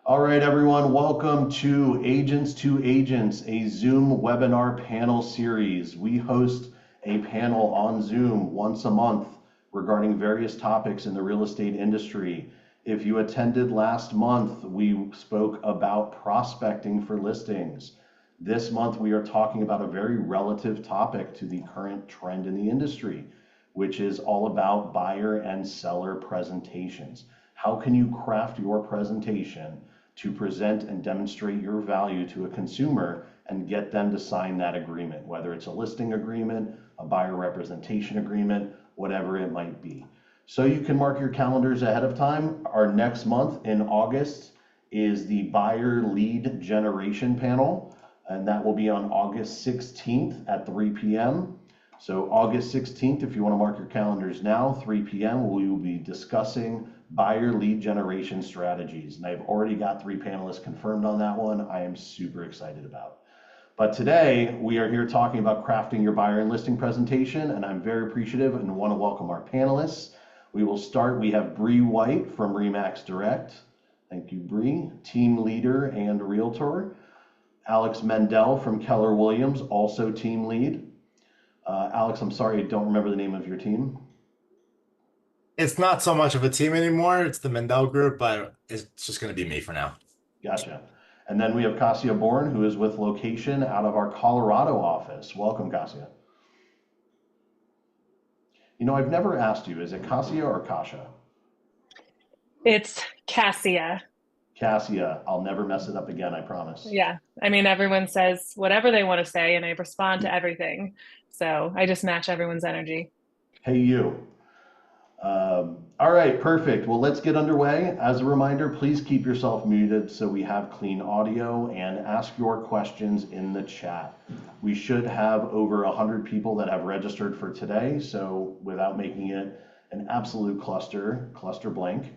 All right, everyone, welcome to Agents, a Zoom webinar panel series. We host a panel on Zoom once a month regarding various topics in the real estate industry. If you attended last month, we spoke about prospecting for listings. This month, we are talking about a very relative topic to the current trend in the industry, which is all about buyer and seller presentations. How can you craft your presentation to present and demonstrate your value to a consumer and get them to sign that agreement, whether it's a listing agreement, a buyer representation agreement, whatever it might be. So you can mark your calendars ahead of time. Our next month in August is the buyer lead generation panel, and that will be on August 16th at 3 p.m. So August 16th, if you want to mark your calendars now, 3 p.m., we will be discussing buyer lead generation strategies. And I've already got 3 panelists confirmed on that one. I am super excited about. But today we are here talking about crafting your buyer and listing presentation, and I'm very appreciative and want to welcome our panelists. We will start, we have Bri White from Remax Direct. Thank you, Bri, team leader and realtor. Alex Mendel from Keller Williams, also team lead. Alex, I'm sorry, I don't remember the name of your team. It's not so much of a team anymore. It's the Mendel group, but it's just going to be me for now. Gotcha. And then we have Cassia Bourne, who is with LoKation out of our Colorado office. Welcome, Cassia. You know, I've never asked you, is it Cassia or Kasha? It's Cassia. Cassia, I'll never mess it up again, I promise. Yeah. I mean, everyone says whatever they want to say, and I respond to everything. So I just match everyone's energy. Hey, you. All right, perfect. Well, let's get underway. As a reminder, please keep yourself muted so we have clean audio and ask your questions in the chat. We should have over 100 people that have registered for today. So without making it an absolute cluster blank,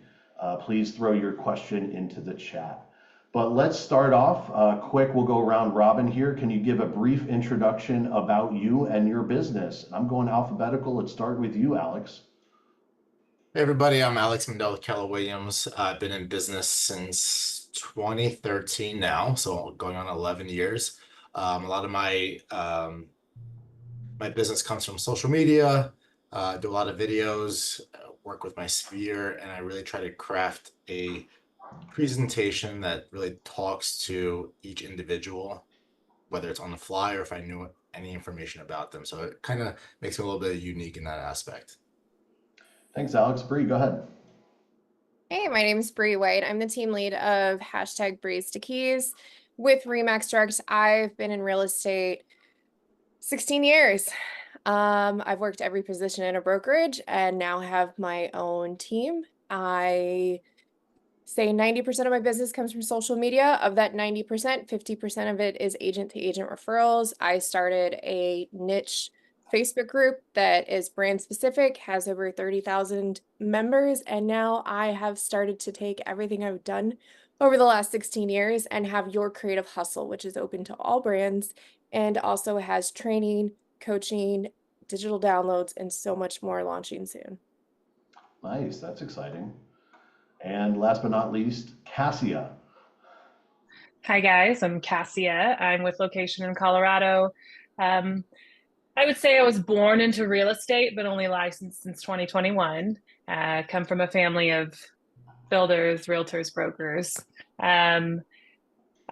please throw your question into the chat. But let's start off quick. We'll go around robin here. Can you give a brief introduction about you and your business? I'm going alphabetical. Let's start with you, Alex. Hey everybody, I'm Alex Mendel with Keller Williams. I've been in business since 2013 now, so going on 11 years. A lot of my business comes from social media, do a lot of videos, work with my sphere, and I really try to craft a presentation that really talks to each individual, whether it's on the fly or if I knew any information about them. So it kind of makes me a little bit unique in that aspect. Thanks, Alex. Bri, go ahead. Hey, my name is Bri White. I'm the team lead of hashtag Breeze to Keys with Remax Direct. I've been in real estate 16 years. I've worked every position in a brokerage and now have my own team. I say 90% of my business comes from social media. Of that 90%, 50% of it is agent to agent referrals. I started a niche Facebook group that is brand specific, has over 30,000 members, and now I have started to take everything I've done over the last 16 years and have Your Creative Hustle, which is open to all brands and also has training, coaching, digital downloads, and so much more launching soon. Nice, that's exciting. And last but not least, Cassia. Hi, guys. I'm Cassia. I'm with LoKation in Colorado. I would say I was born into real estate, but only licensed since 2021. Come from a family of builders, realtors, brokers. I'm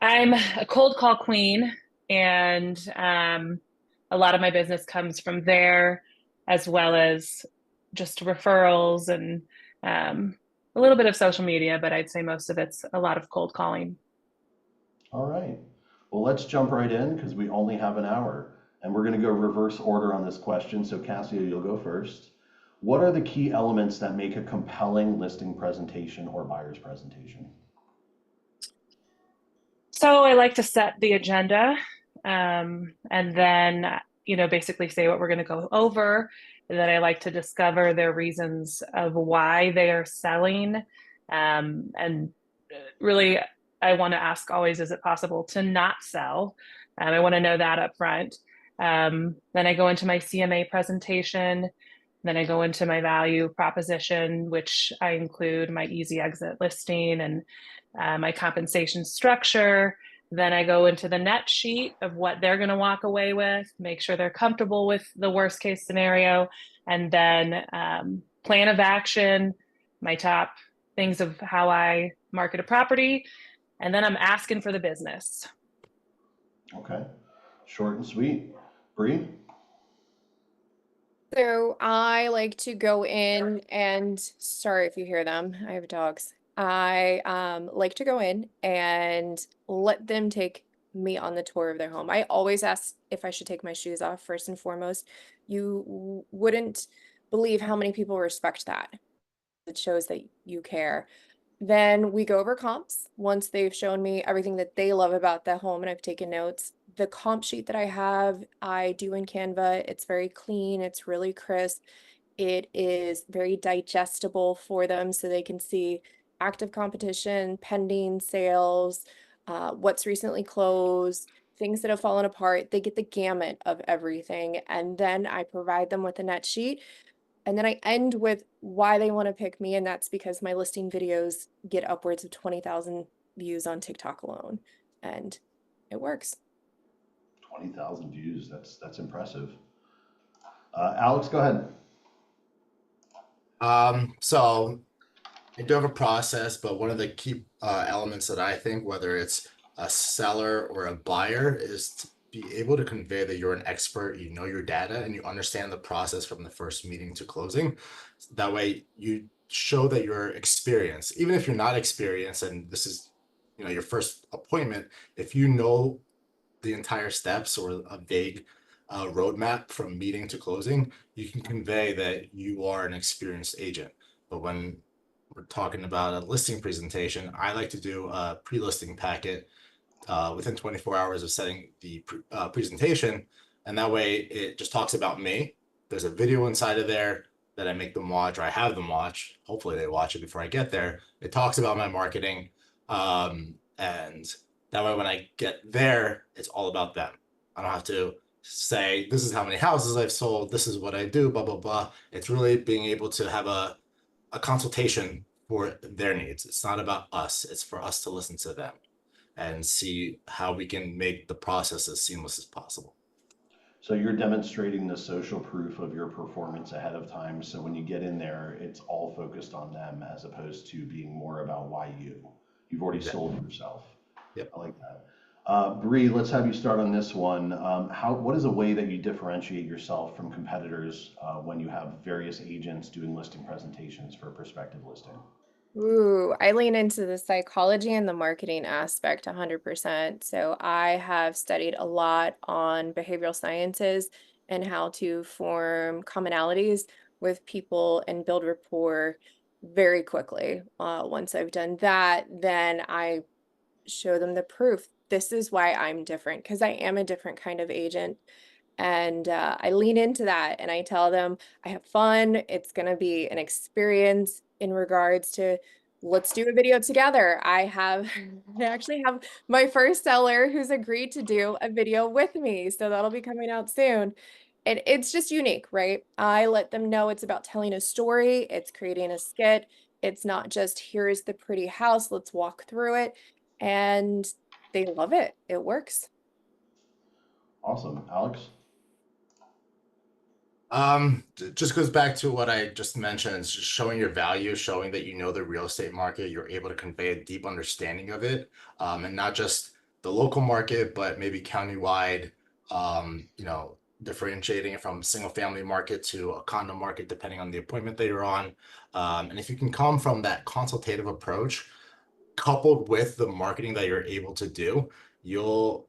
a cold call queen, and a lot of my business comes from there, as well as just referrals and a little bit of social media, but I'd say most of it's a lot of cold calling. All right. Well, let's jump right in because we only have an hour. And we're going to go reverse order on this question. So Cassia, you'll go first. What are the key elements that make a compelling listing presentation or buyer's presentation? So I like to set the agenda and then, basically say what we're going to go over. And then I like to discover their reasons of why they are selling. And really, I want to ask always, is it possible to not sell? I want to know that up front. Then I go into my CMA presentation. Then I go into my value proposition, which I include my easy exit listing and my compensation structure. Then I go into the net sheet of what they're going to walk away with, make sure they're comfortable with the worst case scenario, and then plan of action, my top things of how I market a property, and then I'm asking for the business. Okay, short and sweet. Bri? So I like to go in and, sorry if you hear them, I have dogs. I like to go in and let them take me on the tour of their home. I always ask if I should take my shoes off first and foremost. You wouldn't believe how many people respect that. It shows that you care. Then we go over comps. Once they've shown me everything that they love about the home and I've taken notes, the comp sheet that I have, I do in Canva. It's very clean. It's really crisp. It is very digestible for them so they can see active competition, pending sales, what's recently closed, things that have fallen apart. They get the gamut of everything. And then I provide them with a net sheet. And then I end with why they want to pick me. And that's because my listing videos get upwards of 20,000 views on TikTok alone. And it works. 20,000 views. That's impressive. Alex, go ahead. So I do have a process, but one of the key elements that I think, whether it's a seller or a buyer, is to be able to convey that you're an expert, you know your data, and you understand the process from the first meeting to closing. That way you show that you're experienced. Even if you're not experienced and this is, your first appointment, if you know the entire steps or a vague roadmap from meeting to closing, you can convey that you are an experienced agent. But when we're talking about a listing presentation, I like to do a pre-listing packet within 24 hours of setting the presentation. And that way it just talks about me. There's a video inside of there that I make them watch, or I have them watch. Hopefully they watch it before I get there. It talks about my marketing. And that way when I get there, it's all about them. I don't have to say, this is how many houses I've sold. This is what I do, blah, blah, blah. It's really being able to have a consultation for their needs. It's not about us. It's for us to listen to them and see how we can make the process as seamless as possible. So you're demonstrating the social proof of your performance ahead of time. So when you get in there, it's all focused on them as opposed to being more about why you. You've already sold yourself. Yep. I like that. Bri, let's have you start on this one. What is a way that you differentiate yourself from competitors when you have various agents doing listing presentations for a prospective listing? Ooh, I lean into the psychology and the marketing aspect 100%. So I have studied a lot on behavioral sciences and how to form commonalities with people and build rapport very quickly. Once I've done that, then I show them the proof. This is why I'm different, because I am a different kind of agent. And I lean into that and I tell them I have fun. It's going to be an experience in regards to let's do a video together. I actually have my first seller who's agreed to do a video with me. So that'll be coming out soon. And it's just unique, right? I let them know it's about telling a story. It's creating a skit. It's not just here's the pretty house. Let's walk through it. And they love it. It works. Awesome. Alex? Just goes back to what I just mentioned. It's just showing your value, showing that you know the real estate market, you're able to convey a deep understanding of it, and not just the local market, but maybe countywide, differentiating it from single family market to a condo market, depending on the appointment that you're on. And if you can come from that consultative approach, coupled with the marketing that you're able to do, you'll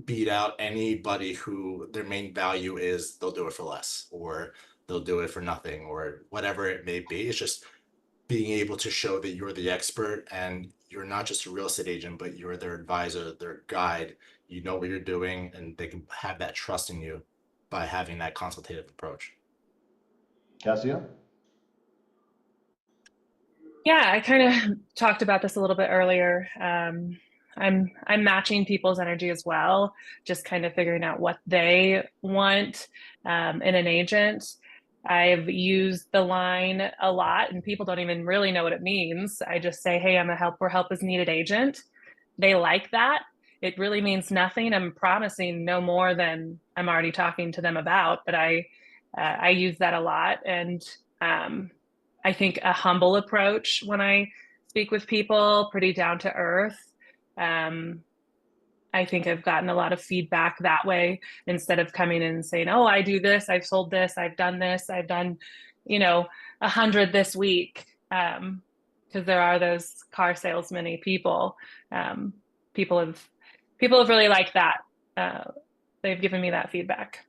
beat out anybody who their main value is they'll do it for less or they'll do it for nothing or whatever it may be. It's just being able to show that you're the expert and you're not just a real estate agent, but you're their advisor, their guide. You know what you're doing and they can have that trust in you by having that consultative approach. Cassia? Yeah, I kind of talked about this a little bit earlier. I'm matching people's energy as well, just kind of figuring out what they want in an agent. I've used the line a lot, and people don't even really know what it means. I just say, hey, I'm a help where help is needed agent. They like that. It really means nothing. I'm promising no more than I'm already talking to them about, but I use that a lot. And I think a humble approach when I speak with people, pretty down to earth. Um, I think I've gotten a lot of feedback that way instead of coming in and saying, "Oh, I do this. I've sold this. I've done this. I've done, you know, 100 this week." Because there are those car salesman-y people. Um, people have people have really liked that. Uh, they've given me that feedback.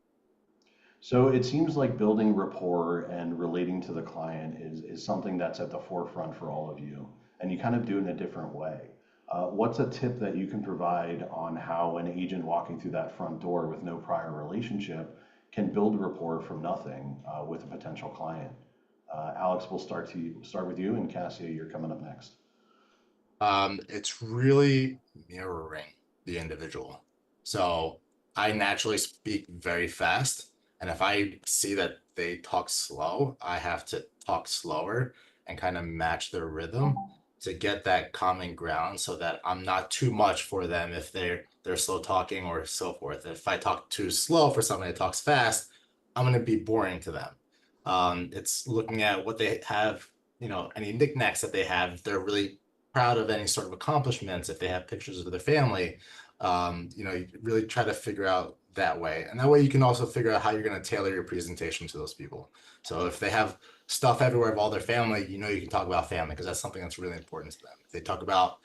So it seems like building rapport and relating to the client is something that's at the forefront for all of you, and you kind of do it in a different way. What's a tip that you can provide on how an agent walking through that front door with no prior relationship can build rapport from nothing with a potential client? Alex, we'll start with you, and Cassia, you're coming up next. It's really mirroring the individual. So I naturally speak very fast, and if I see that they talk slow, I have to talk slower and kind of match their rhythm to get that common ground so that I'm not too much for them if they're slow talking or so forth. If I talk too slow for somebody that talks fast, I'm going to be boring to them. It's looking at what they have, any knickknacks that they have. If they're really proud of any sort of accomplishments, if they have pictures of their family, you really try to figure out that way. And that way you can also figure out how you're going to tailor your presentation to those people. So if they have stuff everywhere of all their family, you can talk about family because that's something that's really important to them. If they talk about,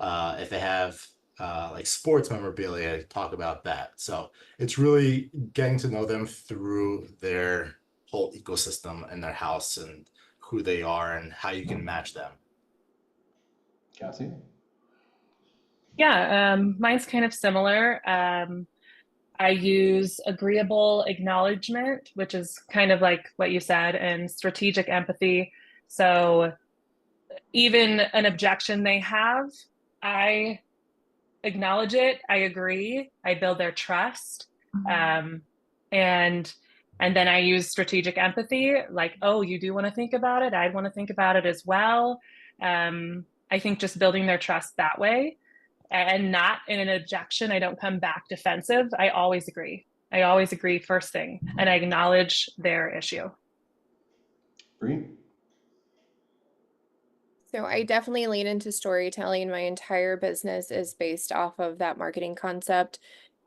if they have like sports memorabilia, talk about that. So it's really getting to know them through their whole ecosystem and their house and who they are and how you can match them. Cassie? Yeah, mine's kind of similar. I use agreeable acknowledgement, which is kind of like what you said, and strategic empathy. So even an objection they have, I acknowledge it. I agree. I build their trust. Um, and and then I use strategic empathy, like, oh, you do want to think about it. I want to think about it as well. I think just building their trust that way and not in an objection. I don't come back defensive. I always agree. I always agree first thing, and I acknowledge their issue. Bri? So I definitely lean into storytelling. My entire business is based off of that marketing concept.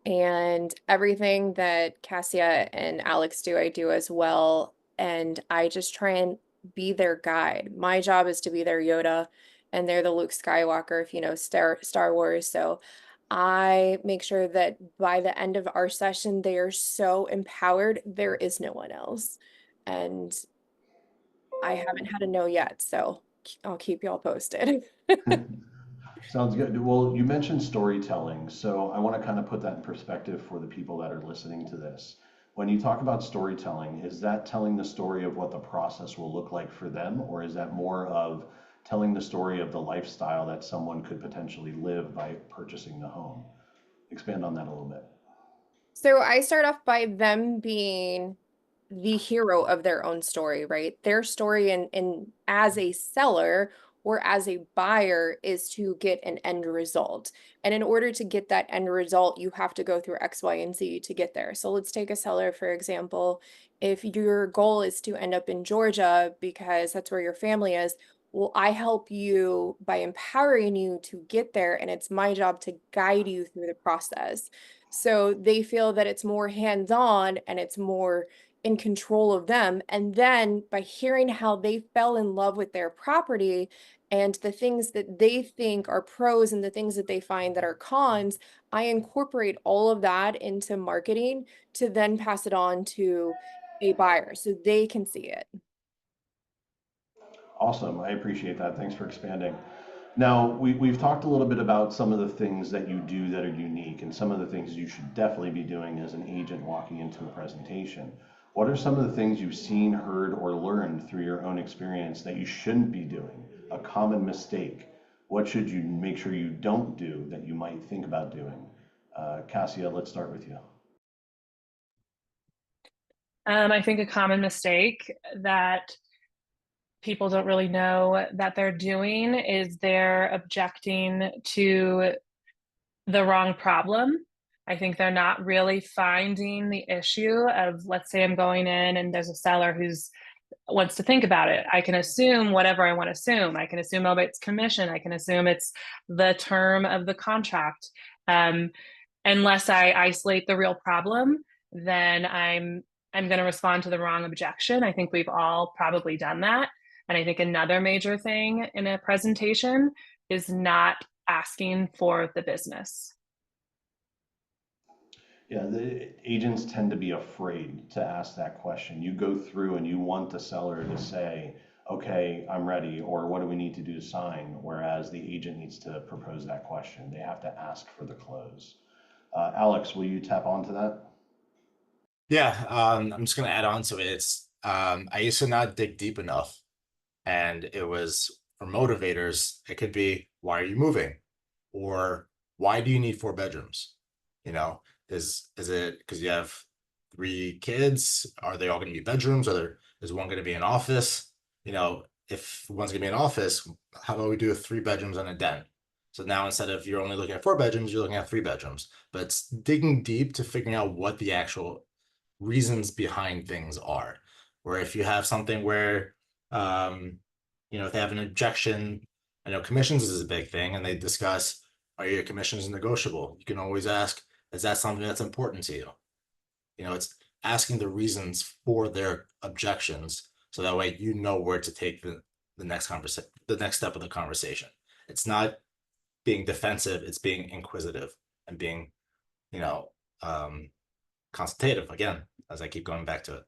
And everything that Cassia and Alex do, I do as well. And I just try and be their guide. My job is to be their Yoda, and they're the Luke Skywalker, if you know Star Wars. So I make sure that by the end of our session, they are so empowered, there is no one else. And I haven't had a no yet, so I'll keep y'all posted. Sounds good. Well, you mentioned storytelling, so I want to kind of put that in perspective for the people that are listening to this. When you talk about storytelling, is that telling the story of what the process will look like for them, or is that more of telling the story of the lifestyle that someone could potentially live by purchasing the home? Expand on that a little bit. So I start off by them being the hero of their own story, right? Their story in as a seller or as a buyer is to get an end result. And in order to get that end result, you have to go through X, Y, and Z to get there. So let's take a seller, for example. If your goal is to end up in Georgia because that's where your family is, well, I help you by empowering you to get there, and it's my job to guide you through the process. So they feel that it's more hands-on and it's more in control of them. And then by hearing how they fell in love with their property and the things that they think are pros and the things that they find that are cons, I incorporate all of that into marketing to then pass it on to a buyer so they can see it. Awesome. I appreciate that. Thanks for expanding. Now, we've talked a little bit about some of the things that you do that are unique and some of the things you should definitely be doing as an agent walking into a presentation. What are some of the things you've seen, heard, or learned through your own experience that you shouldn't be doing? A common mistake. What should you make sure you don't do that you might think about doing? Cassia, let's start with you. I think a common mistake that people don't really know that they're doing is they're objecting to the wrong problem. I think they're not really finding the issue of, let's say I'm going in and there's a seller who's wants to think about it. I can assume whatever I want to assume. I can assume, oh, it's commission. I can assume it's the term of the contract. Unless I isolate the real problem, then I'm going to respond to the wrong objection. I think we've all probably done that. And I think another major thing in a presentation is not asking for the business. Yeah, the agents tend to be afraid to ask that question. You go through and you want the seller to say, okay, I'm ready, or what do we need to do to sign? Whereas the agent needs to propose that question. They have to ask for the close. Alex, will you tap onto that? Yeah, I'm just gonna add on to it. I used to not dig deep enough, and it was for motivators. It could be, why are you moving, or why do you need 4 bedrooms? You know, is it because you have 3 kids? Are they all going to be bedrooms? Is one going to be an office? You know, if one's going to be an office, how about we do 3 bedrooms and a den? So now instead of you're only looking at 4 bedrooms, you're looking at 3 bedrooms. But it's digging deep to figuring out what the actual reasons behind things are. Or if you have something where, if they have an objection, I know commissions is a big thing, and they discuss, are your commissions negotiable? You can always ask, is that something that's important to you? It's asking the reasons for their objections, so that way you know where to take the next step of the conversation. It's not being defensive, it's being inquisitive and being, consultative, again, as I keep going back to it.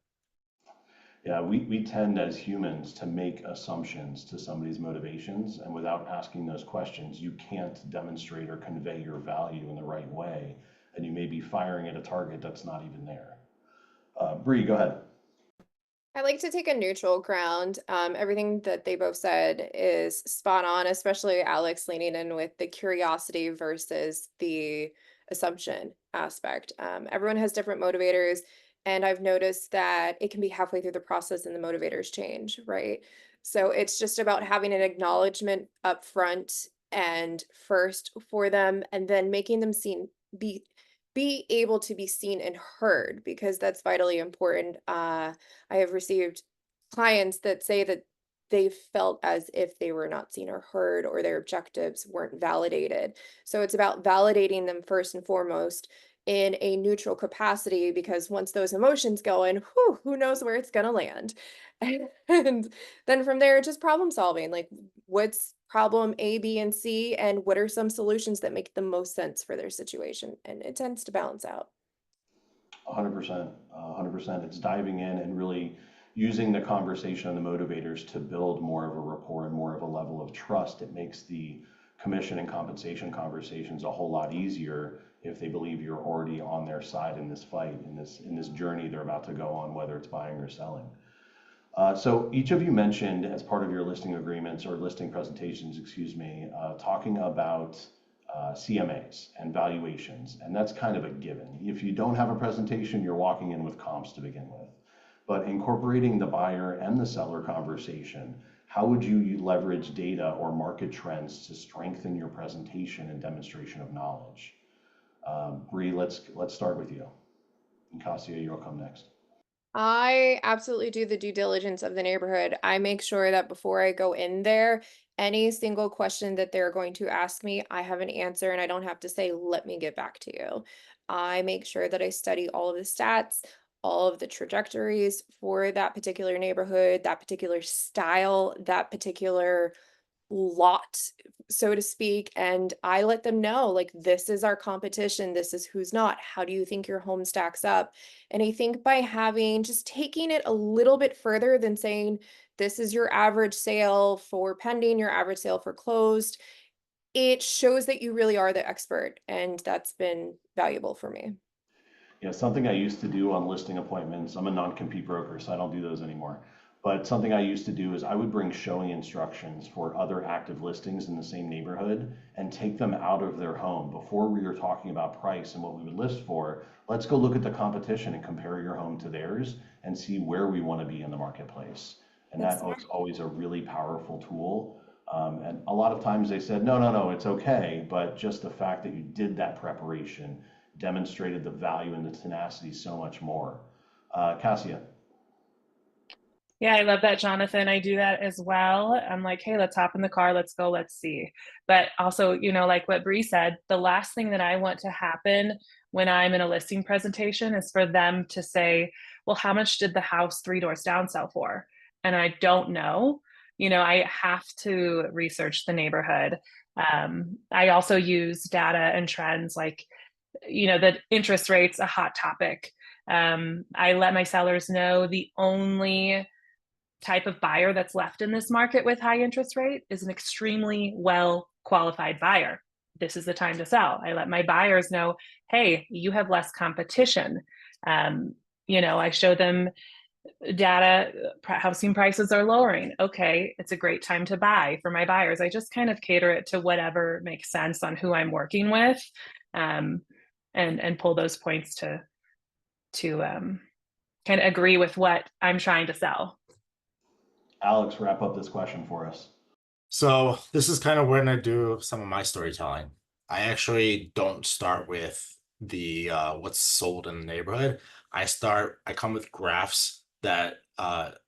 Yeah, we tend as humans to make assumptions to somebody's motivations, and without asking those questions, you can't demonstrate or convey your value in the right way, and you may be firing at a target that's not even there. Bri, go ahead. I like to take a neutral ground. Everything that they both said is spot on, especially Alex leaning in with the curiosity versus the assumption aspect. Everyone has different motivators, and I've noticed that it can be halfway through the process and the motivators change, right? So it's just about having an acknowledgement up front and first for them, and then making them be able to be seen and heard, because that's vitally important. I have received clients that say that they felt as if they were not seen or heard, or their objectives weren't validated. So it's about validating them first and foremost in a neutral capacity, because once those emotions go in, who knows where it's going to land. And then from there, just problem solving, like what's problem A, B, and C, and what are some solutions that make the most sense for their situation. And it tends to balance out. 100%, 100%. It's diving in and really using the conversation and the motivators to build more of a rapport and more of a level of trust. It makes the commission and compensation conversations a whole lot easier if they believe you're already on their side in this fight, in this journey they're about to go on, whether it's buying or selling. So each of you mentioned, as part of your listing agreements or listing presentations, excuse me, talking about CMAs and valuations, and that's kind of a given. If you don't have a presentation, you're walking in with comps to begin with. But incorporating the buyer and the seller conversation, how would you leverage data or market trends to strengthen your presentation and demonstration of knowledge? Bri, let's start with you. And Cassia, you'll come next. I absolutely do the due diligence of the neighborhood. I make sure that before I go in there, any single question that they're going to ask me, I have an answer, and I don't have to say, let me get back to you. I make sure that I study all of the stats, all of the trajectories for that particular neighborhood, that particular style, that particular lot, so to speak, and I let them know, like, this is our competition, this is who's not, how do you think your home stacks up? And I think by just taking it a little bit further than saying this is your average sale for pending, your average sale for closed, it shows that you really are the expert, and that's been valuable for me. Yeah, something I used to do on listing appointments. I'm a non-compete broker, so I don't do those anymore. But something I used to do is I would bring showing instructions for other active listings in the same neighborhood and take them out of their home before we were talking about price and what we would list for. Let's go look at the competition and compare your home to theirs and see where we want to be in the marketplace. And That's that smart. was always a really powerful tool. And a lot of times they said, no, no, no, it's okay. But just the fact that you did that preparation demonstrated the value and the tenacity so much more. Cassia. Yeah, I love that, Jonathan. I do that as well. I'm like, hey, let's hop in the car, let's go, let's see. But also, like what Bri said, the last thing that I want to happen when I'm in a listing presentation is for them to say, well, how much did the house 3 doors down sell for? And I don't know. I have to research the neighborhood. I also use data and trends like, the interest rate's a hot topic. I let my sellers know the only type of buyer that's left in this market with high interest rate is an extremely well qualified buyer. This is the time to sell. I let my buyers know, hey, you have less competition. I show them data, housing prices are lowering. Okay, it's a great time to buy for my buyers. I just kind of cater it to whatever makes sense on who I'm working with, and pull those points to kind of agree with what I'm trying to sell. Alex, wrap up this question for us. So this is kind of when I do some of my storytelling. I actually don't start with the what's sold in the neighborhood. I come with graphs that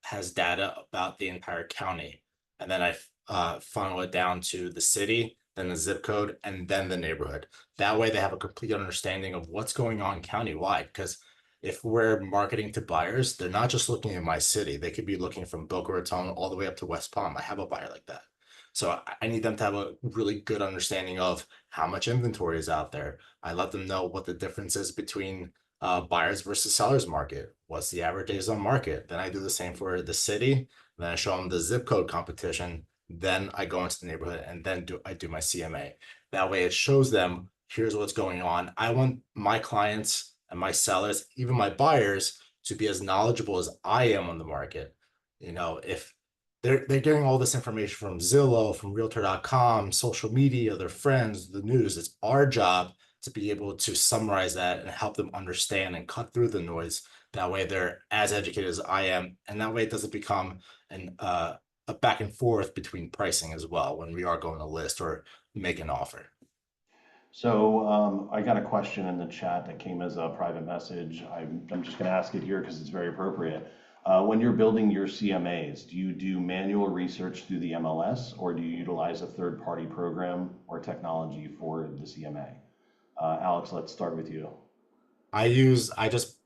has data about the entire county, and then I funnel it down to the city, then the zip code, and then the neighborhood. That way they have a complete understanding of what's going on countywide. Because if we're marketing to buyers, they're not just looking at my city. They could be looking from Boca Raton all the way up to West Palm. I have a buyer like that. So I need them to have a really good understanding of how much inventory is out there. I let them know what the difference is between buyers versus sellers market. What's the average days on market? Then I do the same for the city. Then I show them the zip code competition. Then I go into the neighborhood and then I do my CMA. That way it shows them here's what's going on. I want my clients and my sellers, even my buyers, to be as knowledgeable as I am on the market. If they're getting all this information from Zillow, from Realtor.com, social media, their friends, the news. It's our job to be able to summarize that and help them understand and cut through the noise. That way they're as educated as I am. And that way it doesn't become a back and forth between pricing as well when we are going to list or make an offer. So I got a question in the chat that came as a private message. I'm just going to ask it here because it's very appropriate. When you're building your CMAs, do you do manual research through the MLS or do you utilize a third-party program or technology for the CMA? Alex, let's start with you. I just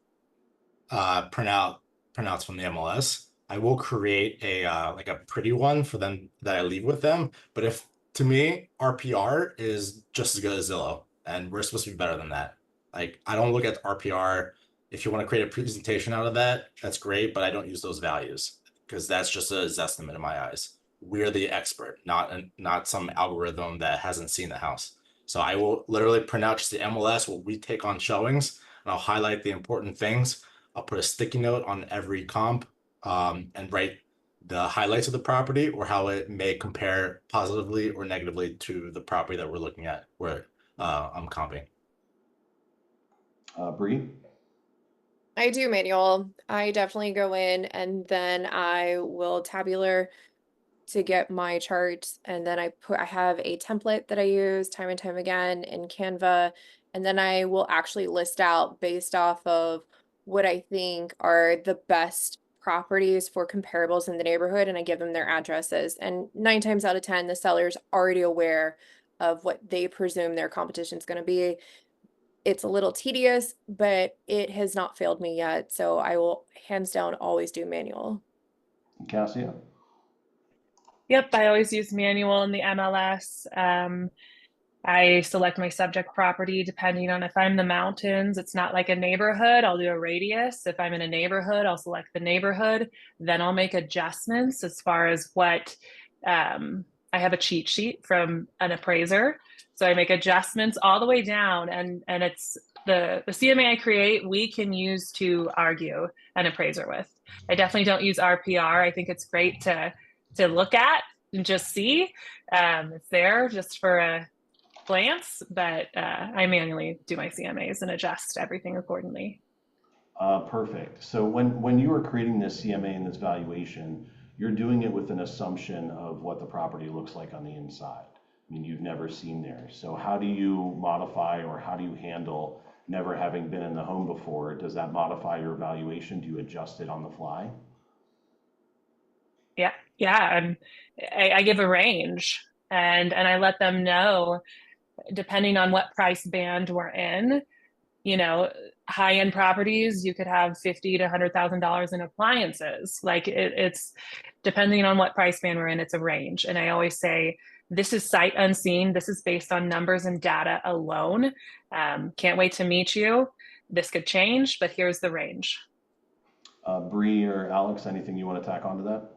printouts from the MLS. I will create a like a pretty one for them that I leave with them. But if to me, RPR is just as good as Zillow, and we're supposed to be better than that. Like I don't look at RPR. If you want to create a presentation out of that, that's great, but I don't use those values because that's just a estimate in my eyes. We're the expert, not some algorithm that hasn't seen the house. So I will literally print out just the MLS, what we take on showings, and I'll highlight the important things. I'll put a sticky note on every comp and write the highlights of the property or how it may compare positively or negatively to the property that we're looking at where I'm comping. Bri? I do manual. I definitely go in and then I will tabular to get my charts, and then I have a template that I use time and time again in Canva, and then I will actually list out based off of what I think are the best properties for comparables in the neighborhood, and I give them their addresses. And 9 times out of 10, the seller's already aware of what they presume their competition is going to be. It's a little tedious, but it has not failed me yet. So I will hands down always do manual. Cassia? Yep, I always use manual in the MLS. I select my subject property depending on if I'm the mountains. It's not like a neighborhood. I'll do a radius. If I'm in a neighborhood, I'll select the neighborhood. Then I'll make adjustments as far as what I have a cheat sheet from an appraiser. So I make adjustments all the way down, and it's the CMA I create, we can use to argue an appraiser with. I definitely don't use RPR. I think it's great to look at and just see. It's there just for a glance, but I manually do my CMAs and adjust everything accordingly. Perfect. So when you are creating this CMA and this valuation, you're doing it with an assumption of what the property looks like on the inside. I mean, you've never seen there. So how do you modify, or how do you handle never having been in the home before? Does that modify your valuation? Do you adjust it on the fly? Yeah. I give a range, and I let them know, depending on what price band we're in, you know, high-end properties, you could have $50,000 to $100,000 in appliances. Like it's depending on what price band we're in, it's a range. And I always say, this is sight unseen. This is based on numbers and data alone. Can't wait to meet you. This could change, but here's the range. Bri or Alex, anything you want to tack onto that?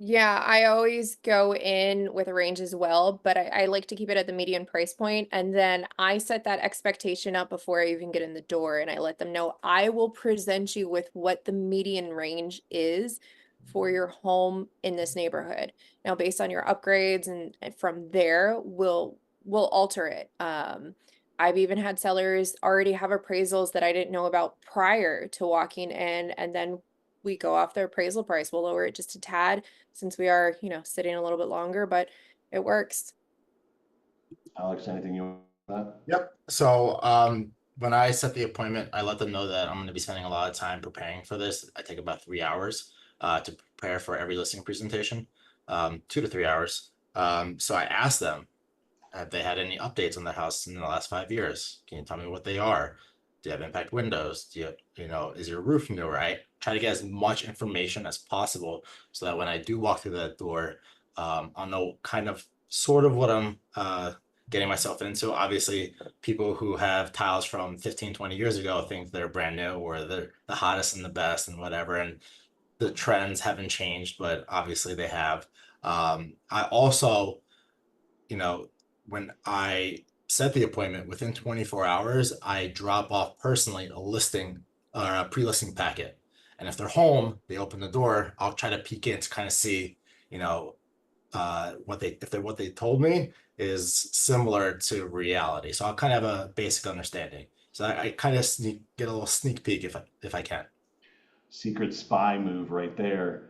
Yeah, I always go in with a range as well, but I like to keep it at the median price point, and then I set that expectation up before I even get in the door, and I let them know I will present you with what the median range is for your home in this neighborhood. Now, based on your upgrades, and from there, we'll alter it. I've even had sellers already have appraisals that I didn't know about prior to walking in, and then we go off their appraisal price. We'll lower it just a tad since we are, sitting a little bit longer, but it works. Alex, anything you want to add? Yep. So when I set the appointment, I let them know that I'm going to be spending a lot of time preparing for this. I take about 3 hours to prepare for every listing presentation, 2 to 3 hours. So I asked them, have they had any updates on their house in the last 5 years? Can you tell me what they are? Do you have impact windows? Do is your roof new? Right? Try to get as much information as possible so that when I do walk through that door, I'll know kind of sort of what I'm getting myself into. Obviously, people who have tiles from 15, 20 years ago think they're brand new, or they're the hottest and the best and whatever. And the trends haven't changed, but obviously they have. I also, when I set the appointment, within 24 hours, I drop off personally a listing or a pre-listing packet. And if they're home, they open the door, I'll try to peek in to kind of see, what they told me is similar to reality. So I'll kind of have a basic understanding. So I kind of get a little sneak peek if I can. Secret spy move right there.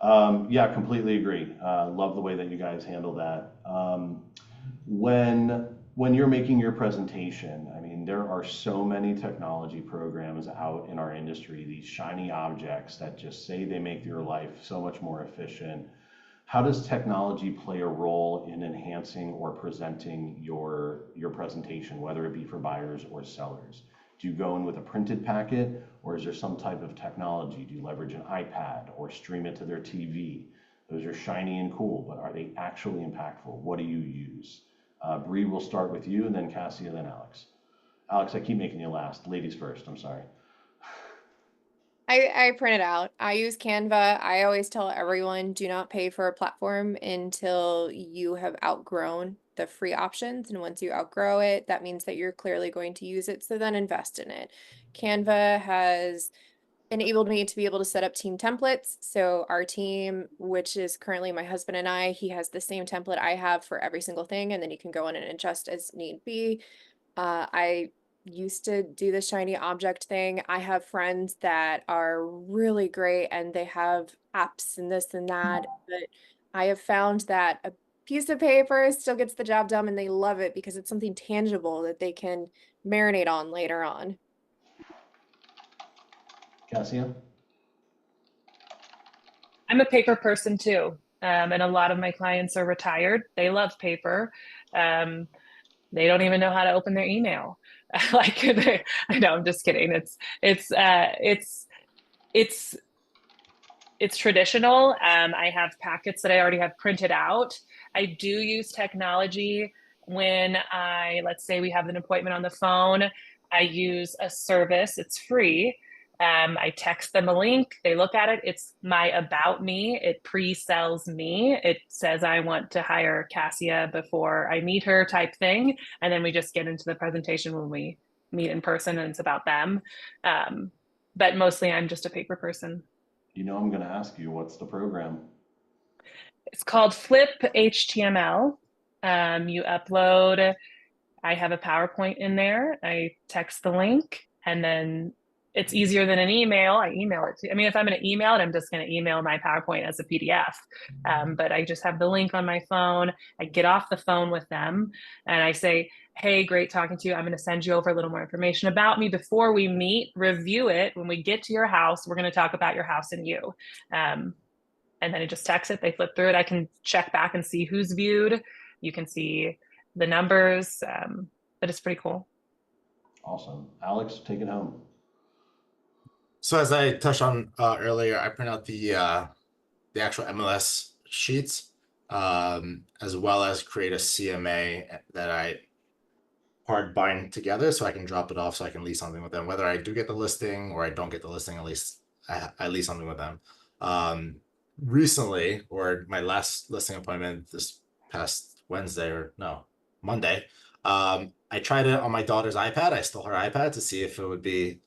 Yeah, completely agree. Love the way that you guys handle that. When you're making your presentation, I mean, there are so many technology programs out in our industry, these shiny objects that just say they make your life so much more efficient. How does technology play a role in enhancing or presenting your presentation, whether it be for buyers or sellers? Do you go in with a printed packet, or is there some type of technology? Do you leverage an iPad or stream it to their TV? Those are shiny and cool, but are they actually impactful? What do you use? Bri, we'll start with you, and then Cassia, then Alex. Alex, I keep making you last. Ladies first, I'm sorry. I print it out. I use Canva. I always tell everyone, do not pay for a platform until you have outgrown the free options. And once you outgrow it, that means that you're clearly going to use it. So then invest in it. Canva has enabled me to be able to set up team templates. So our team, which is currently my husband and I, he has the same template I have for every single thing, and then you can go in and adjust as need be. I used to do the shiny object thing. I have friends that are really great and they have apps and this and that, but I have found that a piece of paper still gets the job done, and they love it because it's something tangible that they can marinate on later on. Cassia? I'm a paper person too. And a lot of my clients are retired. They love paper. They don't even know how to open their email. I know, I'm just kidding. It's traditional. I have packets that I already have printed out. I do use technology when let's say we have an appointment on the phone. I use a service, it's free, I text them a link. They look at it. It's my about me. It pre-sells me. It says I want to hire Cassia before I meet her type thing. And then we just get into the presentation when we meet in person and it's about them. But mostly I'm just a paper person. You know, I'm going to ask you, what's the program? It's called Flip HTML. You upload, I have a PowerPoint in there. I text the link and then it's easier than an email. I email it to, I mean, if I'm going to email it, I'm just going to email my PowerPoint as a PDF. But I just have the link on my phone. I get off the phone with them and I say, hey, great talking to you. I'm going to send you over a little more information about me before we meet, review it. When we get to your house, we're going to talk about your house and you. And then I just text it. They flip through it. I can check back and see who's viewed. You can see the numbers, but it's pretty cool. Awesome. Alex, take it home. So as I touched on earlier, I print out the actual MLS sheets, as well as create a CMA that I hard bind together so I can drop it off so I can lease something with them. Whether I do get the listing or I don't get the listing, at least I lease something with them. Recently, or my last listing appointment this past Monday, I tried it on my daughter's iPad. I stole her iPad to see if it would be,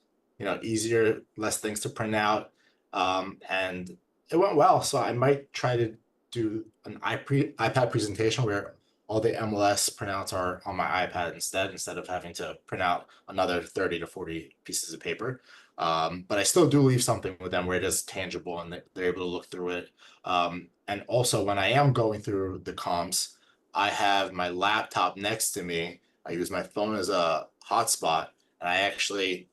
easier, less things to print out. And it went well. So I might try to do an iPad presentation where all the MLS printouts are on my iPad instead of having to print out another 30 to 40 pieces of paper. But I still do leave something with them where it is tangible and they're able to look through it. And also when I am going through the comps, I have my laptop next to me. I use my phone as a hotspot and I actually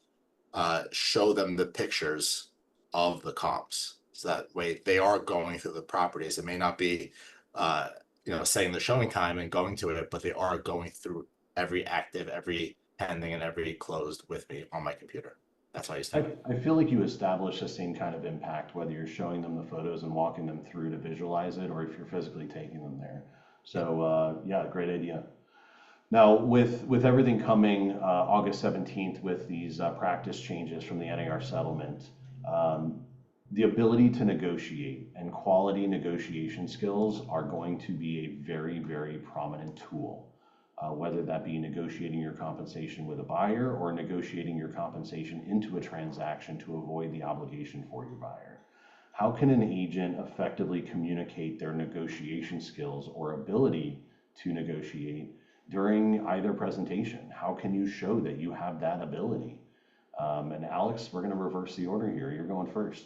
show them the pictures of the comps. So that way they are going through the properties. It may not be, setting the showing time and going to it, but they are going through every active, every pending, and every closed with me on my computer. That's why I use that. I feel like you establish the same kind of impact, whether you're showing them the photos and walking them through to visualize it, or if you're physically taking them there. So yeah, great idea. Now, with everything coming August 17th with these practice changes from the NAR settlement, the ability to negotiate and quality negotiation skills are going to be a very, very prominent tool, whether that be negotiating your compensation with a buyer or negotiating your compensation into a transaction to avoid the obligation for your buyer. How can an agent effectively communicate their negotiation skills or ability to negotiate during either presentation? How can you show that you have that ability? And Alex, we're going to reverse the order here. You're going first.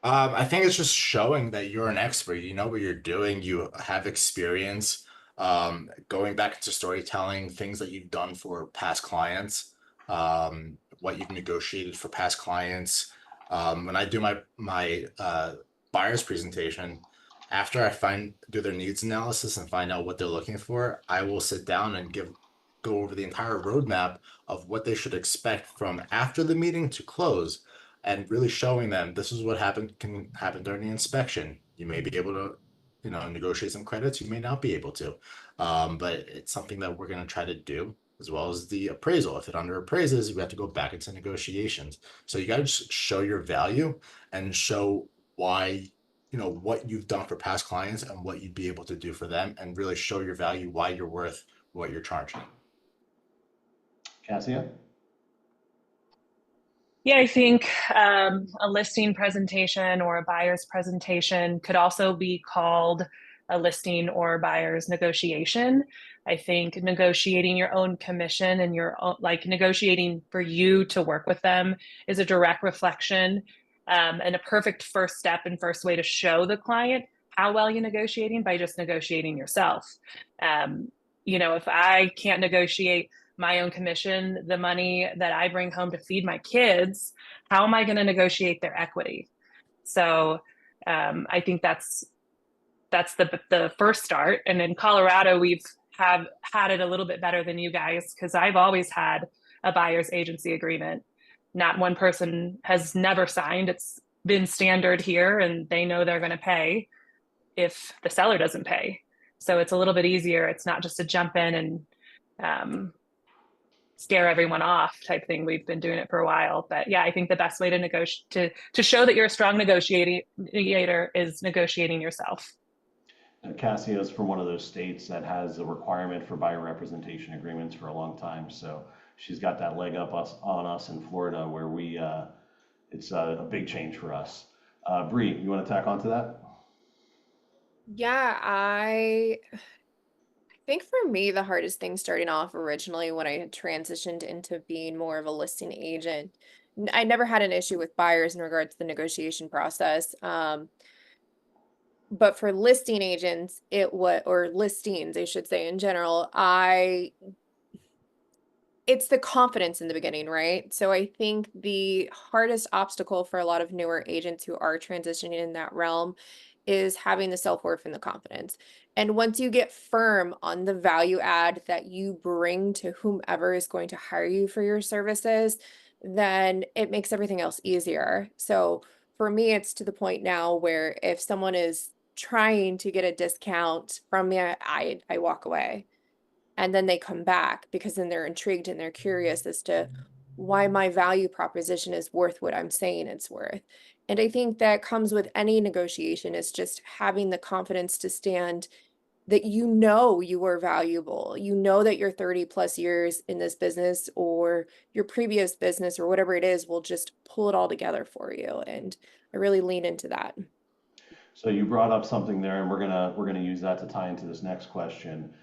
I think it's just showing that you're an expert. You know what you're doing. You have experience. Going back into storytelling, things that you've done for past clients, what you've negotiated for past clients. When I do my buyer's presentation, after I do their needs analysis and find out what they're looking for, I will sit down and go over the entire roadmap of what they should expect from after the meeting to close, and really showing them this is what can happen during the inspection. You may be able to, negotiate some credits. You may not be able to, but it's something that we're going to try to do, as well as the appraisal. If it under appraises, we have to go back into negotiations. So you got to just show your value and show why, what you've done for past clients and what you'd be able to do for them, and really show your value, why you're worth what you're charging. Cassia? Yeah, I think a listing presentation or a buyer's presentation could also be called a listing or buyer's negotiation. I think negotiating your own commission and negotiating for you to work with them is a direct reflection and a perfect first step and first way to show the client how well you're negotiating, by just negotiating yourself. If I can't negotiate my own commission, the money that I bring home to feed my kids, how am I going to negotiate their equity? So I think that's the first start. And in Colorado, we've had it a little bit better than you guys, because I've always had a buyer's agency agreement. Not one person has never signed. It's been standard here, and they know they're going to pay if the seller doesn't pay. So it's a little bit easier. It's not just to jump in and scare everyone off type thing. We've been doing it for a while, but yeah, I think the best way to negotiate to show that you're a strong negotiator is negotiating yourself. Cassia is from one of those states that has a requirement for buyer representation agreements for a long time. So she's got that leg up on us in Florida where it's a big change for us. Bri, you want to tack onto that? Yeah, I think for me, the hardest thing starting off originally when I had transitioned into being more of a listing agent, I never had an issue with buyers in regard to the negotiation process. But for listing agents, or listings, I should say in general, it's the confidence in the beginning, right? So I think the hardest obstacle for a lot of newer agents who are transitioning in that realm is having the self-worth and the confidence. And once you get firm on the value add that you bring to whomever is going to hire you for your services, then it makes everything else easier. So for me, it's to the point now where if someone is trying to get a discount from me, I walk away. And then they come back because then they're intrigued and they're curious as to why my value proposition is worth what I'm saying it's worth. And I think that comes with any negotiation, is just having the confidence to stand that you are valuable. You know that your 30 plus years in this business or your previous business or whatever it is will just pull it all together for you. And I really lean into that. So you brought up something there, and we're gonna use that to tie into this next question.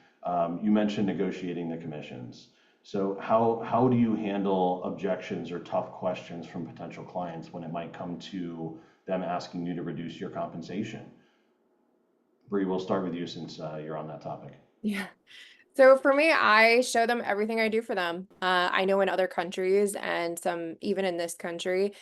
You mentioned negotiating the commissions. So how do you handle objections or tough questions from potential clients when it might come to them asking you to reduce your compensation? Bri, we'll start with you since you're on that topic. Yeah. So for me, I show them everything I do for them. I know in other countries and some even in this country,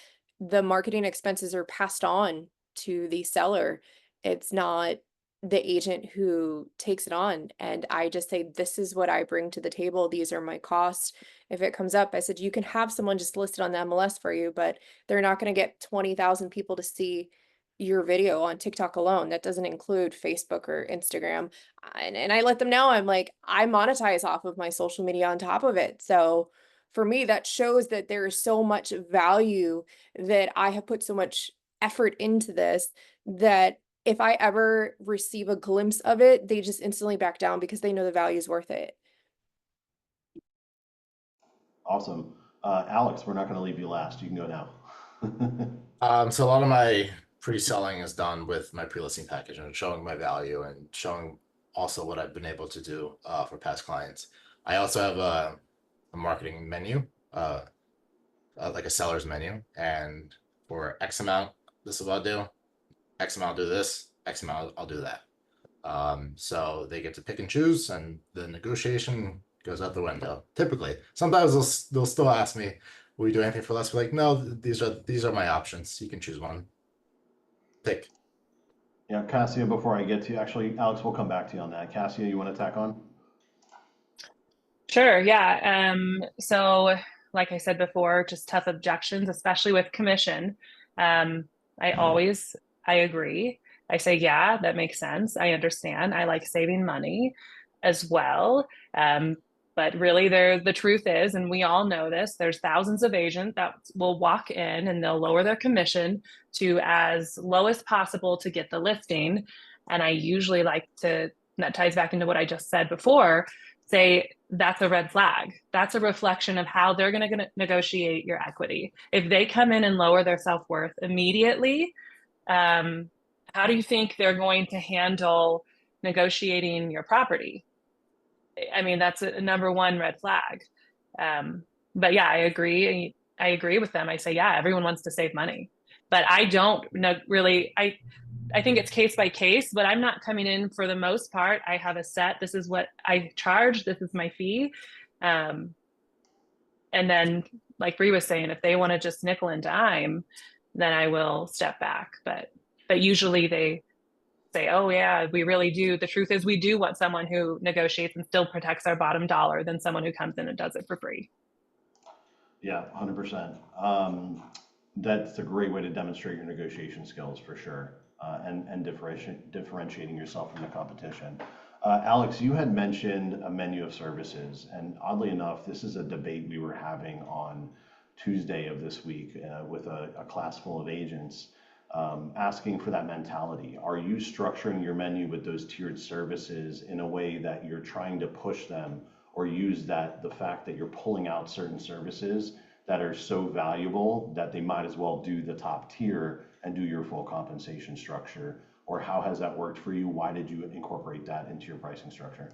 the marketing expenses are passed on to the seller. It's not the agent who takes it on. And I just say, this is what I bring to the table. These are my costs. If it comes up, I said, you can have someone just listed on the MLS for you, but they're not going to get 20,000 people to see your video on TikTok alone. That doesn't include Facebook or Instagram. And I let them know, I'm like, I monetize off of my social media on top of it. So for me, that shows that there is so much value, that I have put so much effort into this, that if I ever receive a glimpse of it, they just instantly back down because they know the value is worth it. Awesome. Alex, we're not going to leave you last. You can go now. So a lot of my pre-selling is done with my pre-listing package and showing my value and showing also what I've been able to do for past clients. I also have a marketing menu, like a seller's menu, and for X amount, this is what I'll do. X amount, I'll do this. X amount, I'll do that. So they get to pick and choose, and the negotiation goes out the window. Typically, sometimes they'll still ask me, "Will you do anything for less?" We're like, no, these are my options. You can choose one. Pick. Yeah, Cassia, before I get to you, actually, Alex, we'll come back to you on that. Cassia, you want to tack on? Sure, yeah. So like I said before, just tough objections, especially with commission. I agree. I say, yeah, that makes sense. I understand. I like saving money as well. But really the truth is, and we all know this, there's thousands of agents that will walk in and they'll lower their commission to as low as possible to get the listing. And I usually like to, that ties back into what I just said before, say that's a red flag. That's a reflection of how they're going to negotiate your equity. If they come in and lower their self-worth immediately, how do you think they're going to handle negotiating your property? I mean, that's a number one red flag. But yeah, I agree. I agree with them. I say, yeah, everyone wants to save money, but I don't know really. I think it's case by case, but I'm not coming in for the most part. I have a set, this is what I charge, this is my fee. And then like Bri was saying, if they want to just nickel and dime, then I will step back. But usually they say, oh yeah, we really do. The truth is we do want someone who negotiates and still protects our bottom dollar than someone who comes in and does it for free. Yeah, 100%. That's a great way to demonstrate your negotiation skills for sure, and differentiating yourself from the competition. Alex, you had mentioned a menu of services, and oddly enough, this is a debate we were having on Tuesday of this week with a class full of agents, asking for that mentality. Are you structuring your menu with those tiered services in a way that you're trying to push them, or use the fact that you're pulling out certain services that are so valuable that they might as well do the top tier and do your full compensation structure? Or how has that worked for you? Why did you incorporate that into your pricing structure?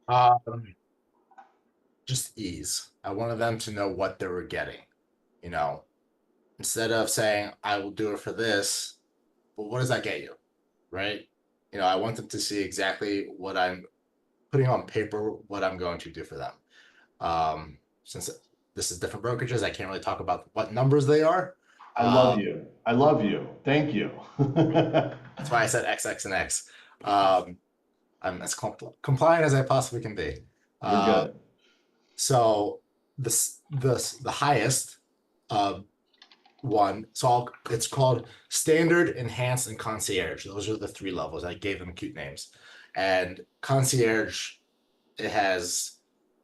Um, just ease. I wanted them to know what they were getting, you know, instead of saying, I will do it for this, but what does that get you? Right? I want them to see exactly what I'm putting on paper, what I'm going to do for them. Since this is different brokerages, I can't really talk about what numbers they are. I love you. I love you. Thank you. That's why I said X, X, and X. I'm as compliant as I possibly can be. You're good. So the highest one, so it's called standard, enhanced, and concierge. Those are the 3 levels. I gave them cute names. And concierge, it has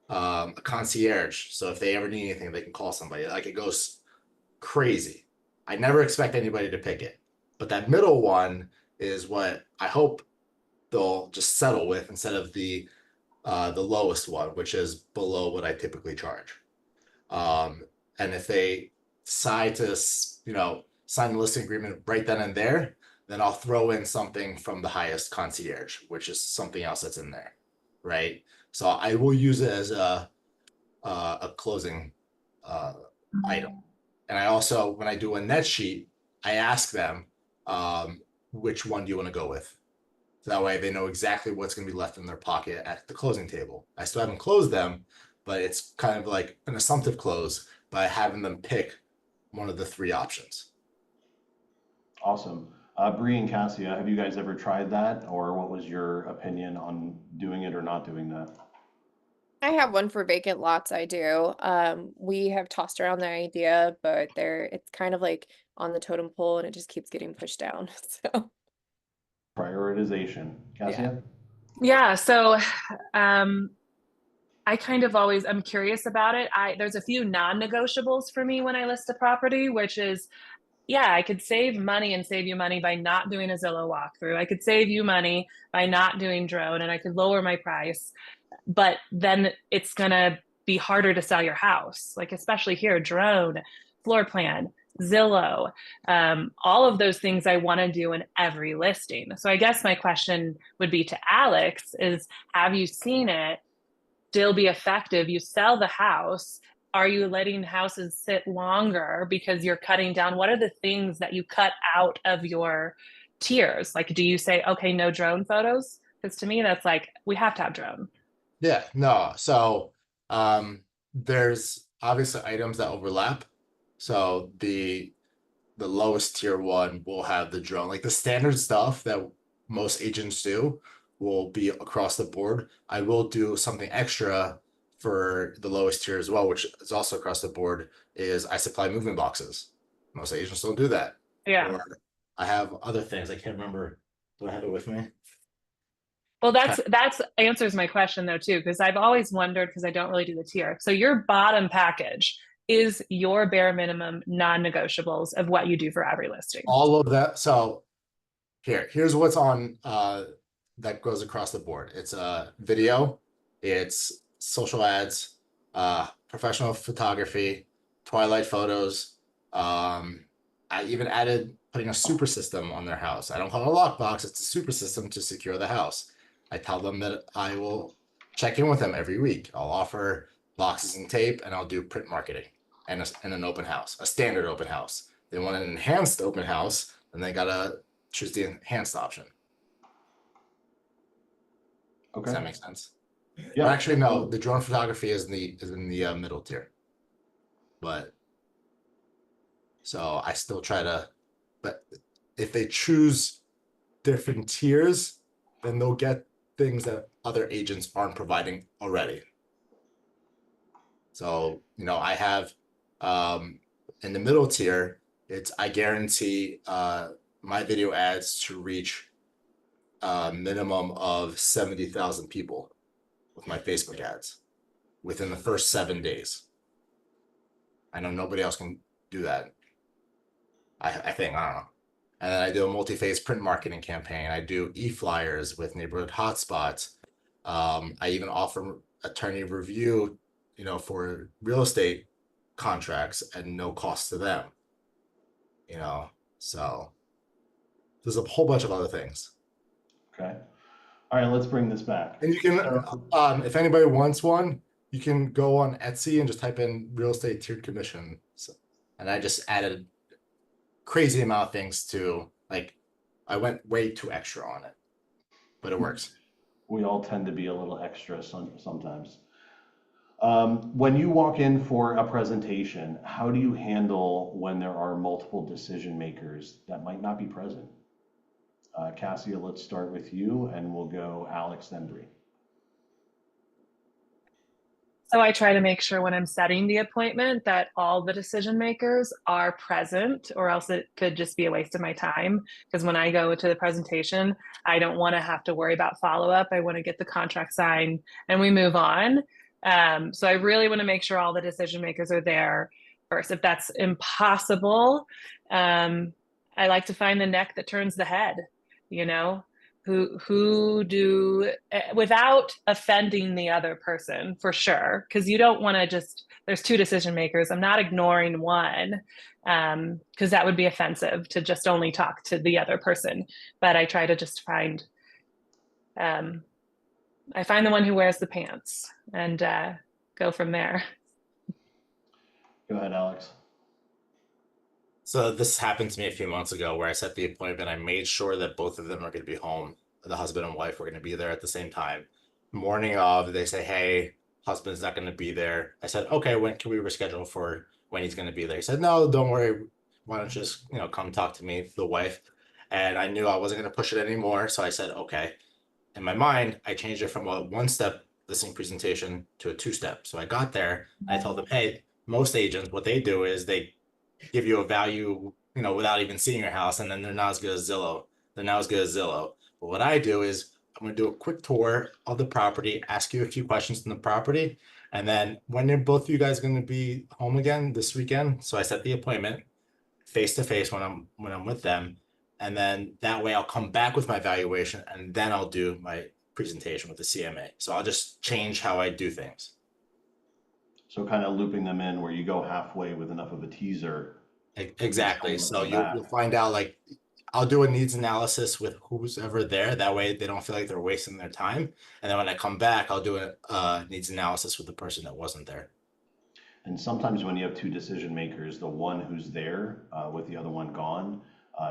a concierge. So if they ever need anything, they can call somebody. Like, it goes crazy. I never expect anybody to pick it. But that middle one is what I hope they'll just settle with, instead of the lowest one, which is below what I typically charge. And if they decide to, sign the listing agreement right then and there, then I'll throw in something from the highest concierge, which is something else that's in there, right? So I will use it as a closing item. And I also, when I do a net sheet, I ask them, which one do you want to go with? So that way they know exactly what's going to be left in their pocket at the closing table. I still haven't closed them, but it's kind of like an assumptive close by having them pick one of the 3 options. Awesome. Bri and Cassia, have you guys ever tried that? Or what was your opinion on doing it or not doing that? I have one for vacant lots. I do. We have tossed around the idea, but it's kind of like on the totem pole and it just keeps getting pushed down. So Prioritization. Cassia? Yeah, so I kind of always, I'm curious about it. There's a few non-negotiables for me when I list a property, which is, yeah, I could save money and save you money by not doing a Zillow walkthrough. I could save you money by not doing drone, and I could lower my price, but then it's gonna be harder to sell your house. Like, especially here, drone, floor plan, Zillow, all of those things I want to do in every listing. So I guess my question would be to Alex is, have you seen it still be effective? You sell the house. Are you letting houses sit longer because you're cutting down? What are the things that you cut out of your tiers? Like, do you say, okay, no drone photos? Because to me, that's like, we have to have drone. Yeah, no. So there's obviously items that overlap. So the lowest tier one will have the drone. Like, the standard stuff that most agents do will be across the board. I will do something extra for the lowest tier as well, which is also across the board, is I supply moving boxes. Most agents don't do that. Yeah. Or I have other things. I can't remember. Do I have it with me? Well, that's answers my question though too, because I've always wondered, because I don't really do the tier. So your bottom package is your bare minimum non-negotiables of what you do for every listing. All of that. So here's what's on that goes across the board. It's video, it's social ads, professional photography, twilight photos. I even added putting a super system on their house. I don't call it a lockbox, it's a super system to secure the house. I tell them that I will check in with them every week. I'll offer boxes and tape, and I'll do print marketing and an open house, a standard open house. They want an enhanced open house, and they gotta choose the enhanced option. Okay. Does that make sense? Yeah. Or actually, no. The drone photography is in the middle tier. But so I still try to. But if they choose different tiers, then they'll get things that other agents aren't providing already. So I have in the middle tier, I guarantee my video ads to reach a minimum of 70,000 people with my Facebook ads within the first 7 days. I know nobody else can do that. I think, I don't know. And then I do a multi-phase print marketing campaign. I do e-flyers with neighborhood hotspots. I even offer attorney review, for real estate contracts at no cost to them. So there's a whole bunch of other things. Okay. All right, let's bring this back. And you can, if anybody wants one, you can go on Etsy and just type in real estate tiered commission. And I just added crazy amount of things to, like, I went way too extra on it, but it works. We all tend to be a little extra sometimes. When you walk in for a presentation, how do you handle when there are multiple decision makers that might not be present? Cassia, let's start with you, and we'll go Alex, then Bri. So I try to make sure when I'm setting the appointment that all the decision makers are present, or else it could just be a waste of my time. Because when I go to the presentation, I don't want to have to worry about follow-up. I want to get the contract signed and we move on. So I really want to make sure all the decision makers are there first. If that's impossible, I like to find the neck that turns the head, who do, without offending the other person, for sure, because you don't want to there's two decision makers. I'm not ignoring one, because that would be offensive to just only talk to the other person. But I try to just find I find the one who wears the pants and go from there. Go ahead, Alex. So this happened to me a few months ago where I set the appointment. I made sure that both of them are going to be home. The husband and wife were going to be there at the same time. Morning of, they say, hey, husband's not going to be there. I said, okay, when can we reschedule for when he's going to be there? He said, no, don't worry. Why don't you just, come talk to me, the wife. And I knew I wasn't going to push it anymore. So I said, okay. In my mind, I changed it from a one-step listing presentation to a two-step. So I got there, I told them, hey, most agents, what they do is they give you a value, without even seeing your house, and then they're not as good as Zillow. They're not as good as Zillow. But what I do is I'm going to do a quick tour of the property, ask you a few questions on the property, and then when are both of you guys going to be home again this weekend? So I set the appointment face to face when I'm with them, and then that way I'll come back with my valuation, and then I'll do my presentation with the CMA. So I'll just change how I do things. So kind of looping them in where you go halfway with enough of a teaser. Exactly. So you'll find out, like, I'll do a needs analysis with who's ever there. That way they don't feel like they're wasting their time. And then when I come back, I'll do a needs analysis with the person that wasn't there. And sometimes when you have two decision makers, the one who's there with the other one gone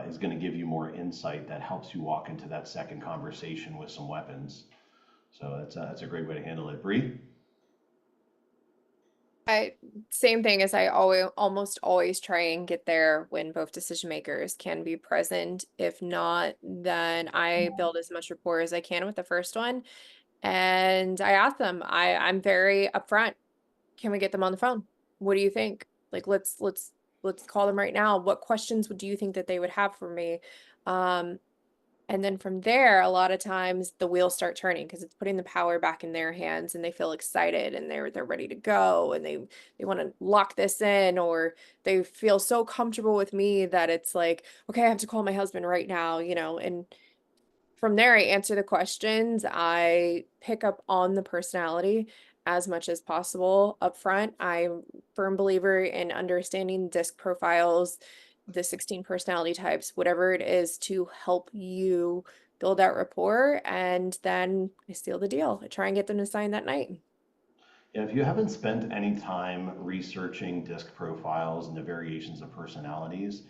is going to give you more insight that helps you walk into that second conversation with some weapons. So that's a great way to handle it. Bri? Same thing as I almost always try and get there when both decision makers can be present. If not, then I build as much rapport as I can with the first one. And I ask them, I'm very upfront. Can we get them on the phone? What do you think? Like, let's call them right now. What questions do you think that they would have for me? And then from there, a lot of times the wheels start turning because it's putting the power back in their hands, and they feel excited and they're ready to go, and they want to lock this in, or they feel so comfortable with me that it's like, okay, I have to call my husband right now, and from there I answer the questions. I pick up on the personality as much as possible up front. I'm a firm believer in understanding disc profiles, the 16 personality types, whatever it is, to help you build that rapport. And then I seal the deal. I try and get them to sign that night. Yeah, if you haven't spent any time researching disc profiles and the variations of personalities,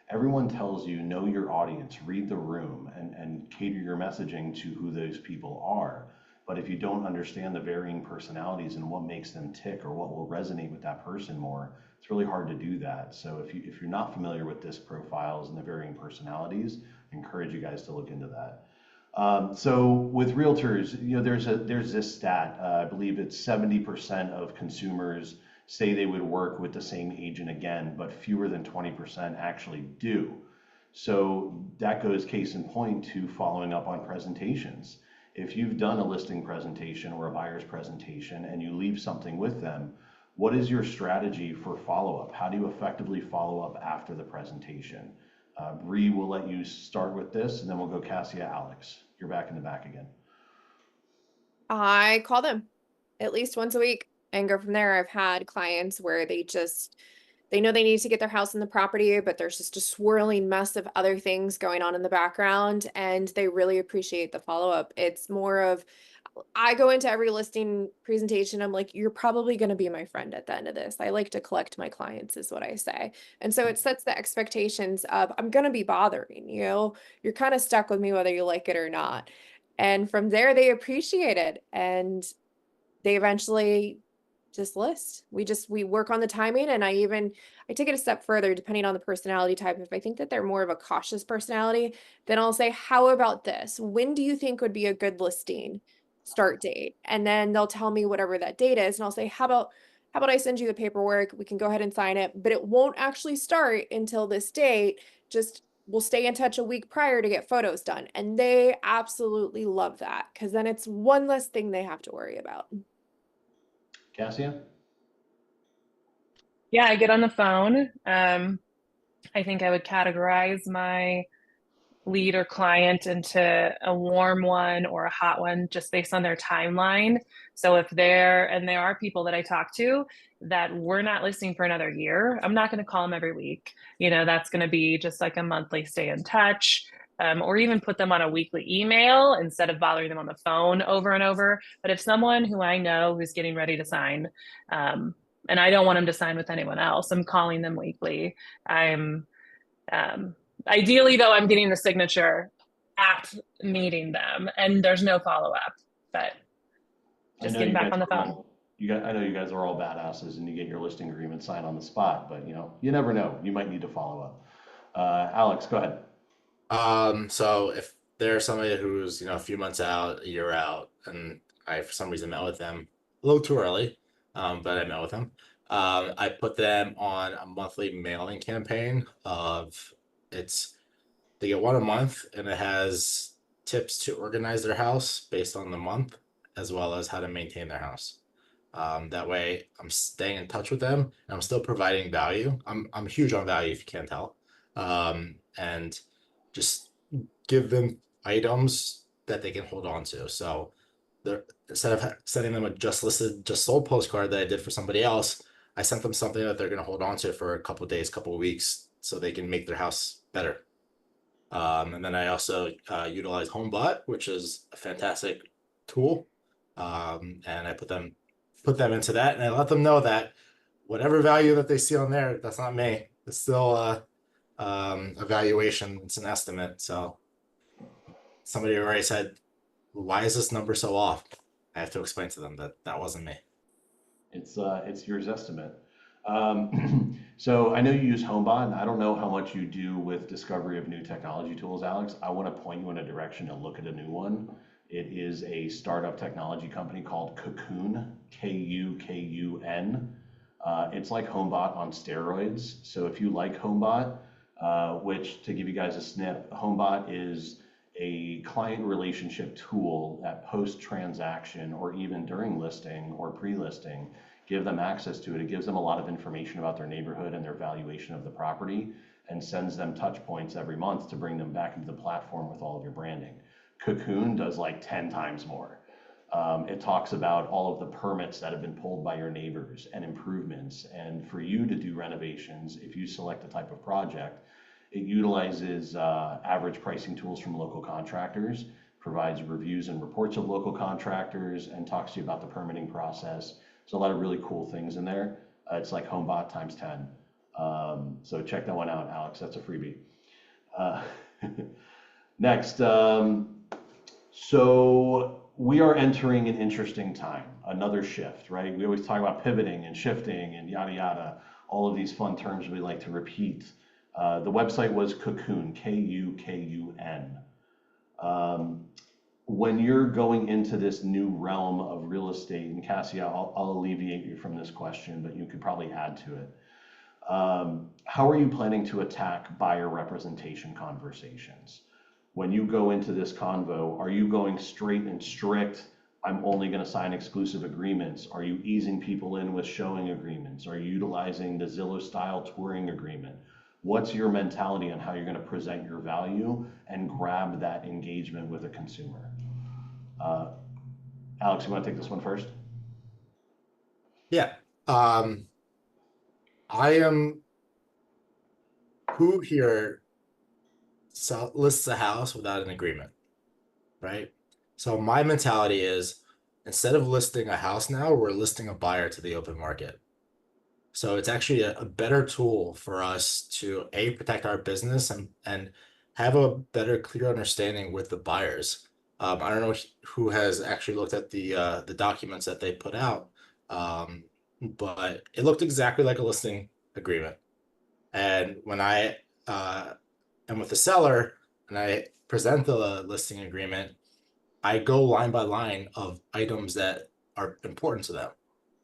everyone tells you know your audience, read the room, and cater your messaging to who those people are. But if you don't understand the varying personalities and what makes them tick or what will resonate with that person more, it's really hard to do that. So if you're not familiar with disc profiles and the varying personalities, I encourage you guys to look into that. So with realtors, there's this stat. I believe it's 70% of consumers say they would work with the same agent again, but fewer than 20% actually do. So that goes case in point to following up on presentations. If you've done a listing presentation or a buyer's presentation and you leave something with them, what is your strategy for follow-up? How do you effectively follow up after the presentation? Bri, we'll let you start with this, and then we'll go Cassia, Alex. You're back in the back again. I call them at least once a week and go from there. I've had clients where they know they need to get their house in the property, but there's just a swirling mess of other things going on in the background, and they really appreciate the follow-up. It's more of, I go into every listing presentation, I'm like, you're probably going to be my friend at the end of this. I like to collect my clients, is what I say. And so it sets the expectations of, I'm going to be bothering you. You're kind of stuck with me whether you like it or not. And from there, they appreciate it. And they eventually just list. We work on the timing, and I take it a step further depending on the personality type. If I think that they're more of a cautious personality, then I'll say, how about this? When do you think would be a good listing start date? And then they'll tell me whatever that date is, and I'll say, how about I send you the paperwork? We can go ahead and sign it, but it won't actually start until this date. Just we'll stay in touch a week prior to get photos done. And they absolutely love that, because then it's one less thing they have to worry about. Cassia? Yeah, I get on the phone. I think I would categorize my lead or client into a warm one or a hot one just based on their timeline. So if there are people that I talk to that we're not listing for another year, I'm not going to call them every week. That's going to be just like a monthly stay in touch, or even put them on a weekly email instead of bothering them on the phone over and over. But if someone who I know who's getting ready to sign, and I don't want them to sign with anyone else, I'm calling them weekly. Ideally, though, I'm getting the signature at meeting them, and there's no follow-up, but just getting back on the phone. I know you guys are all badasses and you get your listing agreement signed on the spot, but you never know. You might need to follow up. Alex, go ahead. So if there's somebody who's, a few months out, a year out, and I, for some reason, met with them a little too early, but I met with them, I put them on a monthly mailing campaign they get one a month, and it has tips to organize their house based on the month, as well as how to maintain their house. That way I'm staying in touch with them, and I'm still providing value. I'm huge on value, if you can't tell. And just give them items that they can hold on to. So instead of sending them a just listed, just sold postcard that I did for somebody else, I sent them something that they're going to hold on to for a couple of days, couple of weeks, so they can make their house better. And then I also utilize HomeBot, which is a fantastic tool. And I put them into that, and I let them know that whatever value that they see on there, that's not me. It's still a valuation. It's an estimate. So somebody already said, why is this number so off? I have to explain to them that that wasn't me. It's yours estimate. So I know you use HomeBot, and I don't know how much you do with discovery of new technology tools, Alex. I want to point you in a direction to look at a new one. It is a startup technology company called Cocoon, Kukun. It's like HomeBot on steroids. So if you like HomeBot, which, to give you guys a snip, HomeBot is a client relationship tool that post-transaction or even during listing or pre-listing, give them access to it. It gives them a lot of information about their neighborhood and their valuation of the property, and sends them touch points every month to bring them back into the platform with all of your branding. Cocoon does like 10 times more. It talks about all of the permits that have been pulled by your neighbors and improvements. And for you to do renovations, if you select a type of project, it utilizes average pricing tools from local contractors, provides reviews and reports of local contractors, and talks to you about the permitting process. There's a lot of really cool things in there. It's like HomeBot times 10. So check that one out, Alex. That's a freebie. Next, so we are entering an interesting time, another shift, right? We always talk about pivoting and shifting and yada yada, all of these fun terms we like to repeat. The website was Cocoon, Kukun. When you're going into this new realm of real estate, and Cassia, I'll alleviate you from this question, but you could probably add to it. How are you planning to attack buyer representation conversations? When you go into this convo, are you going straight and strict? I'm only going to sign exclusive agreements. Are you easing people in with showing agreements? Are you utilizing the Zillow style touring agreement? What's your mentality on how you're going to present your value and grab that engagement with a consumer? Alex, you want to take this one first? Yeah. I am who here lists a house without an agreement, right? So my mentality is instead of listing a house now, we're listing a buyer to the open market. So it's actually a better tool for us to protect our business and have a better, clear understanding with the buyers. I don't know who has actually looked at the documents that they put out, but it looked exactly like a listing agreement. And when I am with the seller and I present the listing agreement, I go line by line of items that are important to them.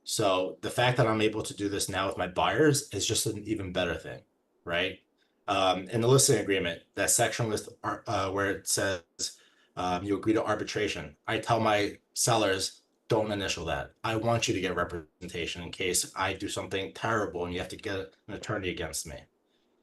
So the fact that I'm able to do this now with my buyers is just an even better thing, right? In the listing agreement, that section where it says you agree to arbitration, I tell my sellers, don't initial that. I want you to get representation in case I do something terrible and you have to get an attorney against me.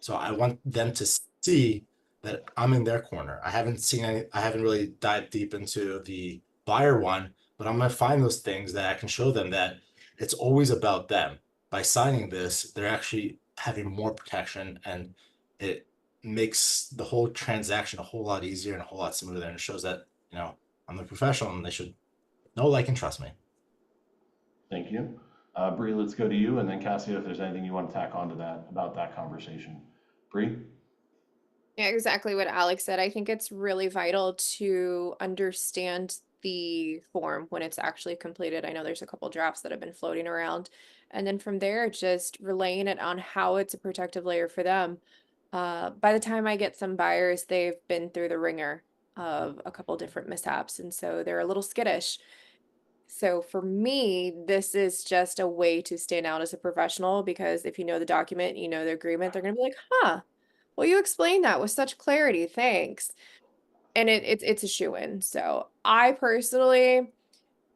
So I want them to see that I'm in their corner. I haven't really dived deep into the buyer one, but I'm gonna find those things that I can show them that it's always about them. By signing this, they're actually having more protection and it makes the whole transaction a whole lot easier and a whole lot smoother. And it shows that, I'm a professional and they should know, like, and trust me. Thank you. Bri, let's go to you, and then Cassia, if there's anything you want to tack onto that about that conversation. Bri? Yeah, exactly what Alex said. I think it's really vital to understand the form when it's actually completed. I know there's a couple drafts that have been floating around. And then from there, just relaying it on how it's a protective layer for them. By the time I get some buyers, they've been through the ringer of a couple different mishaps. And so they're a little skittish. So for me, this is just a way to stand out as a professional because if you know the document, you know the agreement, they're going to be like, huh, well, you explained that with such clarity. Thanks. And it's a shoo-in. So I personally,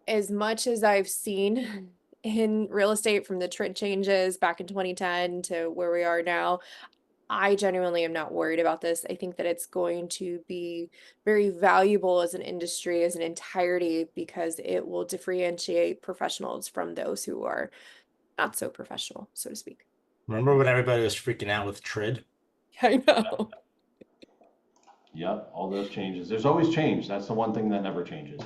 as much as I've seen in real estate from the trend changes back in 2010 to where we are now, I genuinely am not worried about this. I think that it's going to be very valuable as an industry, as an entirety, because it will differentiate professionals from those who are not so professional, so to speak. Remember when everybody was freaking out with TRID? I know. Yep, all those changes. There's always change. That's the one thing that never changes.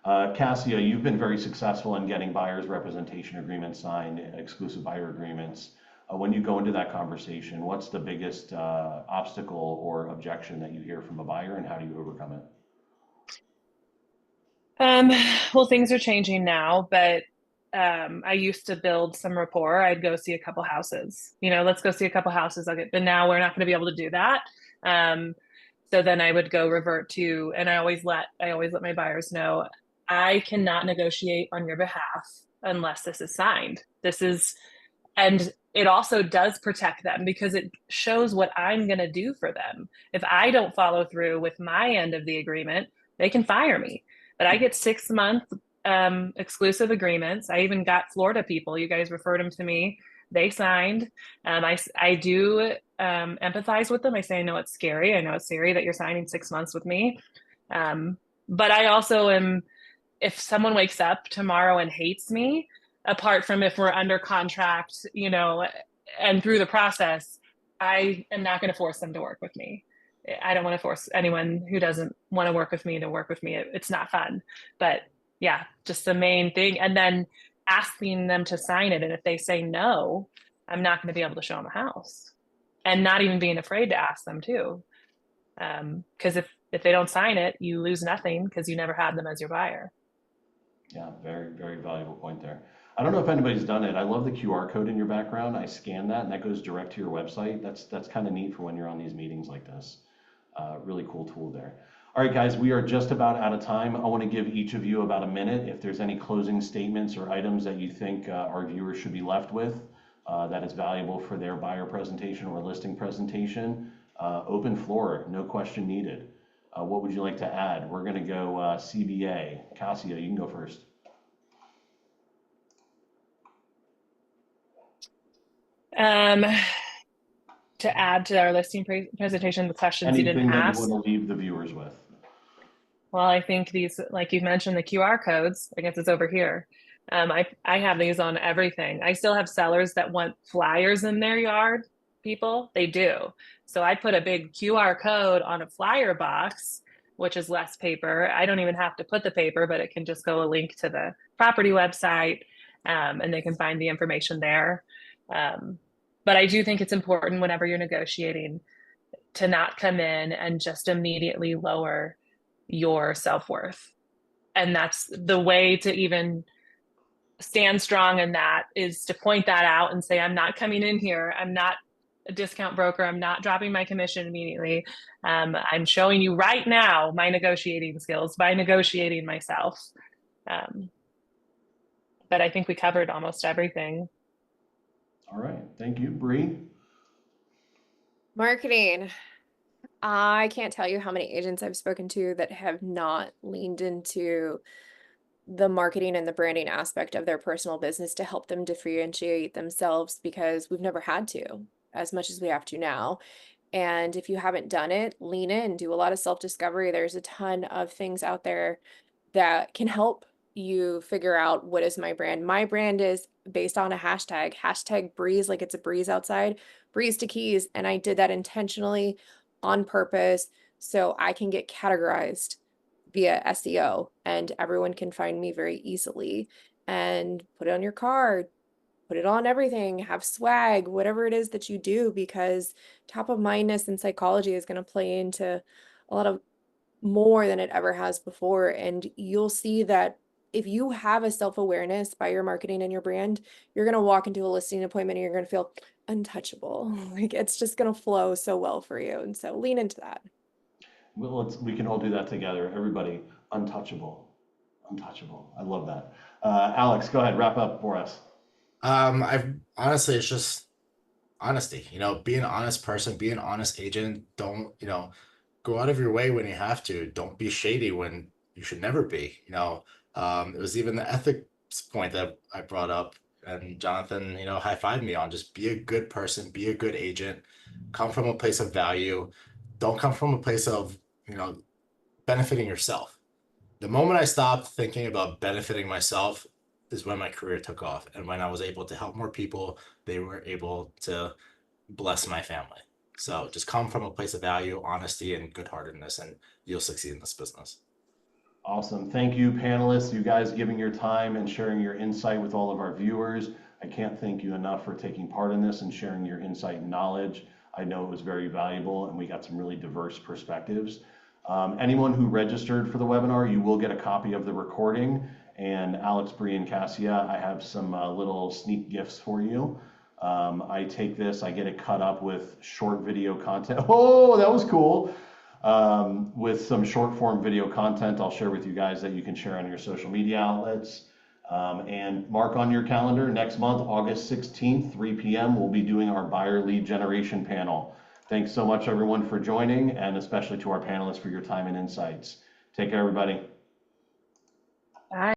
Cassia, you've been very successful in getting buyers representation agreements signed, exclusive buyer agreements. When you go into that conversation, what's the biggest obstacle or objection that you hear from a buyer, and how do you overcome it? Well, things are changing now, but I used to build some rapport. I'd go see a couple houses. Let's go see a couple houses. But now we're not going to be able to do that. So then I would go revert to, and I always let my buyers know, I cannot negotiate on your behalf unless this is signed. And it also does protect them because it shows what I'm going to do for them. If I don't follow through with my end of the agreement, they can fire me. But I get 6-month exclusive agreements. I even got Florida people. You guys referred them to me. They signed. I do empathize with them. I say, I know it's scary. I know it's scary that you're signing 6 months with me. But I also am, if someone wakes up tomorrow and hates me, apart from if we're under contract, and through the process, I am not going to force them to work with me. I don't want to force anyone who doesn't want to work with me to work with me. It's not fun. But yeah, just the main thing. And then asking them to sign it. And if they say no, I'm not going to be able to show them a house. And not even being afraid to ask them too. Because if they don't sign it, you lose nothing because you never had them as your buyer. Yeah, very, very valuable point there. I don't know if anybody's done it. I love the QR code in your background. I scan that and that goes direct to your website. That's kind of neat for when you're on these meetings like this. Really cool tool there. All right, guys, we are just about out of time. I want to give each of you about a minute. If there's any closing statements or items that you think our viewers should be left with, that is valuable for their buyer presentation or listing presentation. Open floor, no question needed. What would you like to add? We're going to go CBA. Cassia, you can go first. To add to our listing presentation, the questions you didn't Anything that you ask. want to leave the viewers with? Well, I think these, like you mentioned, the QR codes, I guess it's over here. I have these on everything. I still have sellers that want flyers in their yard, people, they do. So I put a big QR code on a flyer box, which is less paper. I don't even have to put the paper, but it can just go a link to the property website, and they can find the information there. But I do think it's important whenever you're negotiating to not come in and just immediately lower your self-worth. And that's the way to even stand strong in that, is to point that out and say, I'm not coming in here. I'm not a discount broker. I'm not dropping my commission immediately. I'm showing you right now my negotiating skills by negotiating myself. But I think we covered almost everything. All right. Thank you, Bri. Marketing. I can't tell you how many agents I've spoken to that have not leaned into the marketing and the branding aspect of their personal business to help them differentiate themselves, because we've never had to as much as we have to now. And if you haven't done it, lean in, do a lot of self-discovery. There's a ton of things out there that can help you figure out, what is my brand? My brand is based on a hashtag breeze, like it's a breeze outside, breeze to keys. And I did that intentionally on purpose so I can get categorized via SEO and everyone can find me very easily. And put it on your card, put it on everything, have swag, whatever it is that you do, because top of mindness and psychology is going to play into a lot of more than it ever has before. And you'll see that if you have a self-awareness by your marketing and your brand, you're going to walk into a listing appointment and you're going to feel untouchable. Like it's just going to flow so well for you. And so lean into that. Well, we can all do that together. Everybody, untouchable. Untouchable. I love that. Alex, go ahead, wrap up for us. I've honestly, it's just honesty, be an honest person, be an honest agent. Don't, go out of your way when you have to. Don't be shady when you should never be, it was even the ethics point that I brought up, and Jonathan, high-fived me on. Just be a good person, be a good agent, come from a place of value. Don't come from a place of, benefiting yourself. The moment I stopped thinking about benefiting myself is when my career took off, and when I was able to help more people, they were able to bless my family. So just come from a place of value, honesty, and good-heartedness, and you'll succeed in this business. Awesome. Thank you, panelists, you guys giving your time and sharing your insight with all of our viewers. I can't thank you enough for taking part in this and sharing your insight and knowledge. I know it was very valuable and we got some really diverse perspectives. Anyone who registered for the webinar, you will get a copy of the recording. And Alex, Bri, and Cassia, I have some little sneak gifts for you. I take this, I get it cut up with short video content. Oh, that was cool. With some short form video content I'll share with you guys that you can share on your social media outlets. And mark on your calendar, next month, August 16th, 3 p.m., we'll be doing our buyer lead generation panel. Thanks so much, everyone, for joining, and especially to our panelists for your time and insights. Take care, everybody. Bye.